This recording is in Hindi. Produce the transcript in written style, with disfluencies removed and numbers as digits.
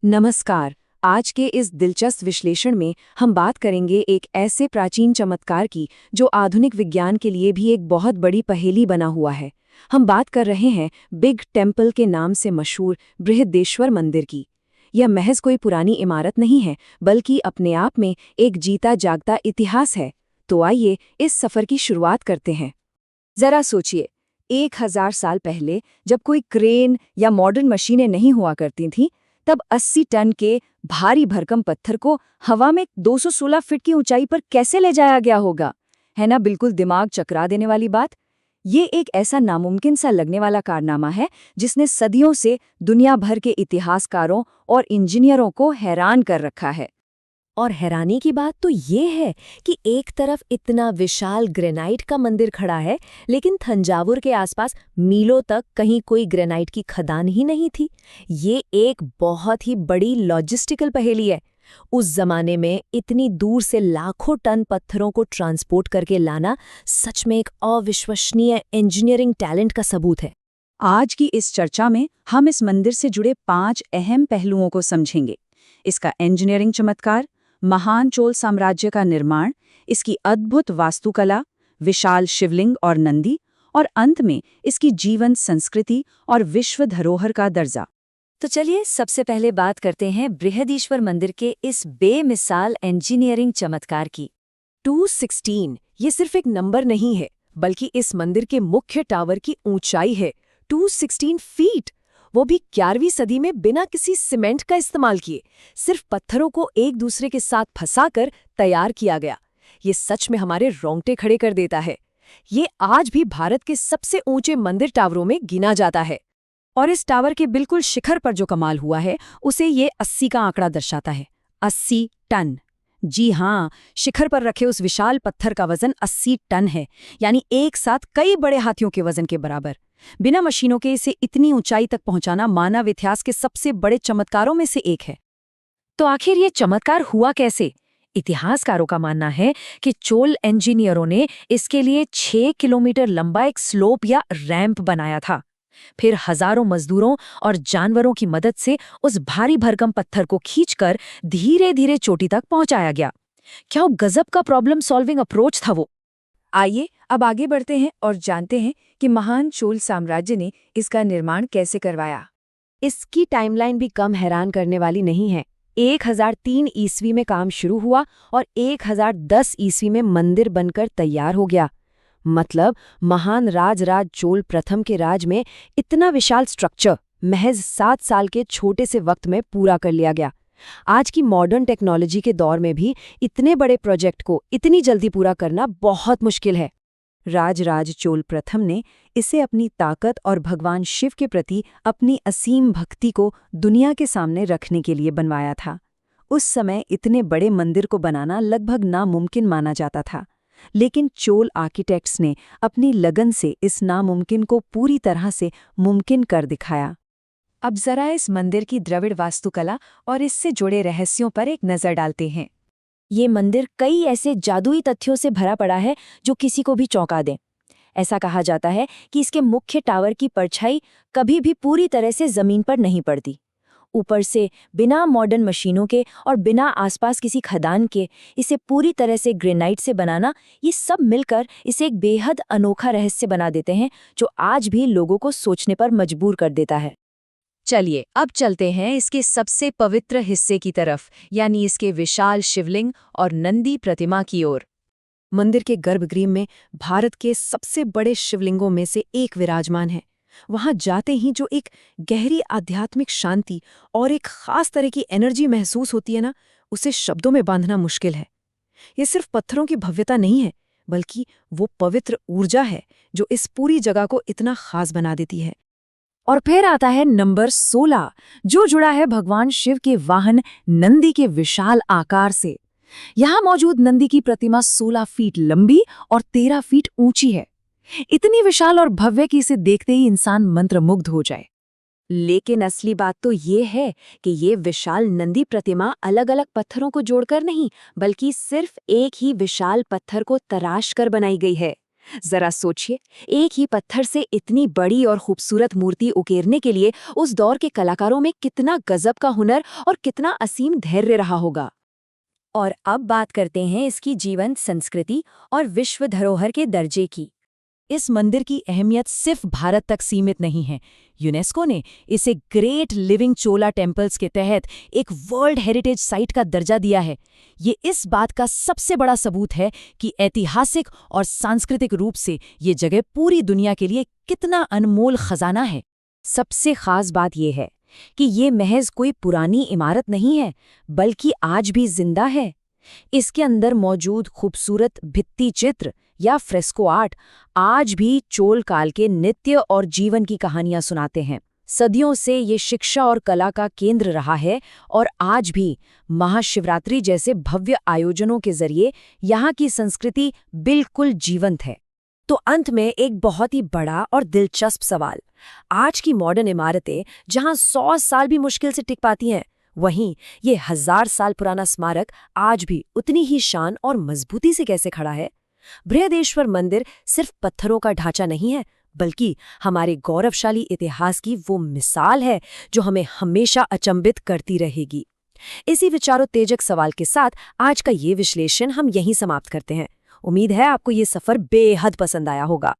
नमस्कार। आज के इस दिलचस्प विश्लेषण में हम बात करेंगे एक ऐसे प्राचीन चमत्कार की जो आधुनिक विज्ञान के लिए भी एक बहुत बड़ी पहेली बना हुआ है। हम बात कर रहे हैं बिग टेम्पल के नाम से मशहूर बृहदेश्वर मंदिर की। यह महज कोई पुरानी इमारत नहीं है, बल्कि अपने आप में एक जीता जागता इतिहास है। तो आइए इस सफर की शुरुआत करते हैं। जरा सोचिए, 1000 साल पहले जब कोई क्रेन या मॉडर्न मशीनें नहीं हुआ करती थीं, तब 80 टन के भारी भरकम पत्थर को हवा में 216 फीट की ऊंचाई पर कैसे ले जाया गया होगा। है ना, बिल्कुल दिमाग चकरा देने वाली बात। ये एक ऐसा नामुमकिन सा लगने वाला कारनामा है जिसने सदियों से दुनिया भर के इतिहासकारों और इंजीनियरों को हैरान कर रखा है। और हैरानी की बात तो ये है कि एक तरफ इतना विशाल ग्रेनाइट का मंदिर खड़ा है, लेकिन थंजावुर के आसपास मीलों तक कहीं कोई ग्रेनाइट की खदान ही नहीं थी। ये एक बहुत ही बड़ी लॉजिस्टिकल पहेली है। उस जमाने में इतनी दूर से लाखों टन पत्थरों को ट्रांसपोर्ट करके लाना सच में एक अविश्वसनीय इंजीनियरिंग टैलेंट का सबूत है। आज की इस चर्चा में हम इस मंदिर से जुड़े 5 अहम पहलुओं को समझेंगे। इसका इंजीनियरिंग चमत्कार, महान चोल साम्राज्य का निर्माण, इसकी अद्भुत वास्तुकला, विशाल शिवलिंग और नंदी, और अंत में इसकी जीवंत संस्कृति और विश्व धरोहर का दर्जा। तो चलिए सबसे पहले बात करते हैं बृहदीश्वर मंदिर के इस बेमिसाल इंजीनियरिंग चमत्कार की। 216 ये सिर्फ एक नंबर नहीं है, बल्कि इस मंदिर के मुख्य टावर की ऊंचाई है 216 फीट। वो भी 11वीं सदी में बिना किसी सीमेंट का इस्तेमाल किए, सिर्फ पत्थरों को एक दूसरे के साथ फंसाकर तैयार किया गया। ये सच में हमारे रोंगटे खड़े कर देता है। ये आज भी भारत के सबसे ऊंचे मंदिर टावरों में गिना जाता है। और इस टावर के बिल्कुल शिखर पर जो कमाल हुआ है, उसे ये 80 का आंकड़ा दर्शाता है। 80 टन। जी हाँ, शिखर पर रखे उस विशाल पत्थर का वजन 80 टन है, यानी एक साथ कई बड़े हाथियों के वजन के बराबर। बिना मशीनों के इसे इतनी ऊंचाई तक पहुंचाना मानव इतिहास के सबसे बड़े चमत्कारों में से एक है। तो आखिर ये चमत्कार हुआ कैसे? इतिहासकारों का मानना है कि चोल इंजीनियरों ने इसके लिए 6 किलोमीटर लंबा एक स्लोप या रैंप बनाया था। फिर हजारों मजदूरों और जानवरों की मदद से उस भारी भरकम पत्थर को खींचकर धीरे धीरे चोटी तक पहुंचाया गया। क्या वो गजब का प्रॉब्लम सॉल्विंग अप्रोच था वो। आइए अब आगे बढ़ते हैं और जानते हैं कि महान चोल साम्राज्य ने इसका निर्माण कैसे करवाया। इसकी टाइमलाइन भी कम हैरान करने वाली नहीं है। 1003 ईस्वी में काम शुरू हुआ और 1010 ईस्वी में मंदिर बनकर तैयार हो गया। मतलब महान राजराज चोल प्रथम के राज में इतना विशाल स्ट्रक्चर महज 7 साल के छोटे से वक्त में पूरा कर लिया गया। आज की मॉडर्न टेक्नोलॉजी के दौर में भी इतने बड़े प्रोजेक्ट को इतनी जल्दी पूरा करना बहुत मुश्किल है। राजराज चोल प्रथम ने इसे अपनी ताकत और भगवान शिव के प्रति अपनी असीम भक्ति को दुनिया के सामने रखने के लिए बनवाया था। उस समय इतने बड़े मंदिर को बनाना लगभग नामुमकिन माना जाता था, लेकिन चोल आर्किटेक्ट्स ने अपनी लगन से इस नामुमकिन को पूरी तरह से मुमकिन कर दिखाया। अब जरा इस मंदिर की द्रविड़ वास्तुकला और इससे जुड़े रहस्यों पर एक नज़र डालते हैं। ये मंदिर कई ऐसे जादुई तथ्यों से भरा पड़ा है जो किसी को भी चौंका दें। ऐसा कहा जाता है कि इसके मुख्य टावर की परछाई कभी भी पूरी तरह से जमीन पर नहीं पड़ती। ऊपर से बिना मॉडर्न मशीनों के और बिना आसपास किसी खदान के इसे पूरी तरह से ग्रेनाइट से बनाना, ये सब मिलकर इसे एक बेहद अनोखा रहस्य बना देते हैं जो आज भी लोगों को सोचने पर मजबूर कर देता है। चलिए अब चलते हैं इसके सबसे पवित्र हिस्से की तरफ, यानी इसके विशाल शिवलिंग और नंदी प्रतिमा की ओर। मंदिर के गर्भगृह में भारत के सबसे बड़े शिवलिंगों में से एक विराजमान है। वहां जाते ही जो एक गहरी आध्यात्मिक शांति और एक खास तरह की एनर्जी महसूस होती है ना, उसे शब्दों में बांधना मुश्किल है। ये सिर्फ पत्थरों की भव्यता नहीं है, बल्कि वो पवित्र ऊर्जा है जो इस पूरी जगह को इतना खास बना देती है। और फिर आता है नंबर 16, जो जुड़ा है भगवान शिव के वाहन नंदी के विशाल आकार से। यहाँ मौजूद नंदी की प्रतिमा 16 फीट लंबी और 13 फीट ऊंची है। इतनी विशाल और भव्य कि इसे देखते ही इंसान मंत्रमुग्ध हो जाए। लेकिन असली बात तो ये है कि ये विशाल नंदी प्रतिमा अलग अलग पत्थरों को जोड़कर नहीं, बल्कि सिर्फ एक ही विशाल पत्थर को तराश कर बनाई गई है। जरा सोचिए, एक ही पत्थर से इतनी बड़ी और खूबसूरत मूर्ति उकेरने के लिए उस दौर के कलाकारों में कितना गजब का हुनर और कितना असीम धैर्य रहा होगा। और अब बात करते हैं इसकी जीवंत संस्कृति और विश्व धरोहर के दर्जे की। इस मंदिर की अहमियत सिर्फ भारत तक सीमित नहीं है। यूनेस्को ने इसे ग्रेट लिविंग चोला टेम्पल्स के तहत एक वर्ल्ड हेरिटेज साइट का दर्जा दिया है। ये इस बात का सबसे बड़ा सबूत है कि ऐतिहासिक और सांस्कृतिक रूप से ये जगह पूरी दुनिया के लिए कितना अनमोल खजाना है। सबसे खास बात यह है कि ये महज कोई पुरानी इमारत नहीं है, बल्कि आज भी जिंदा है। इसके अंदर मौजूद खूबसूरत भित्ति चित्र या फ्रेस्को आर्ट आज भी चोल काल के नित्य और जीवन की कहानियां सुनाते हैं। सदियों से ये शिक्षा और कला का केंद्र रहा है और आज भी महाशिवरात्रि जैसे भव्य आयोजनों के जरिए यहाँ की संस्कृति बिल्कुल जीवंत है। तो अंत में एक बहुत ही बड़ा और दिलचस्प सवाल, आज की मॉडर्न इमारतें जहां 100 साल भी मुश्किल से टिक पाती हैं, वहीं ये 1000 साल पुराना स्मारक आज भी उतनी ही शान और मजबूती से कैसे खड़ा है? बृहदेश्वर मंदिर सिर्फ पत्थरों का ढांचा नहीं है, बल्कि हमारे गौरवशाली इतिहास की वो मिसाल है जो हमें हमेशा अचंभित करती रहेगी। इसी विचारोत्तेजक सवाल के साथ आज का ये विश्लेषण हम यहीं समाप्त करते हैं। उम्मीद है आपको ये सफर बेहद पसंद आया होगा।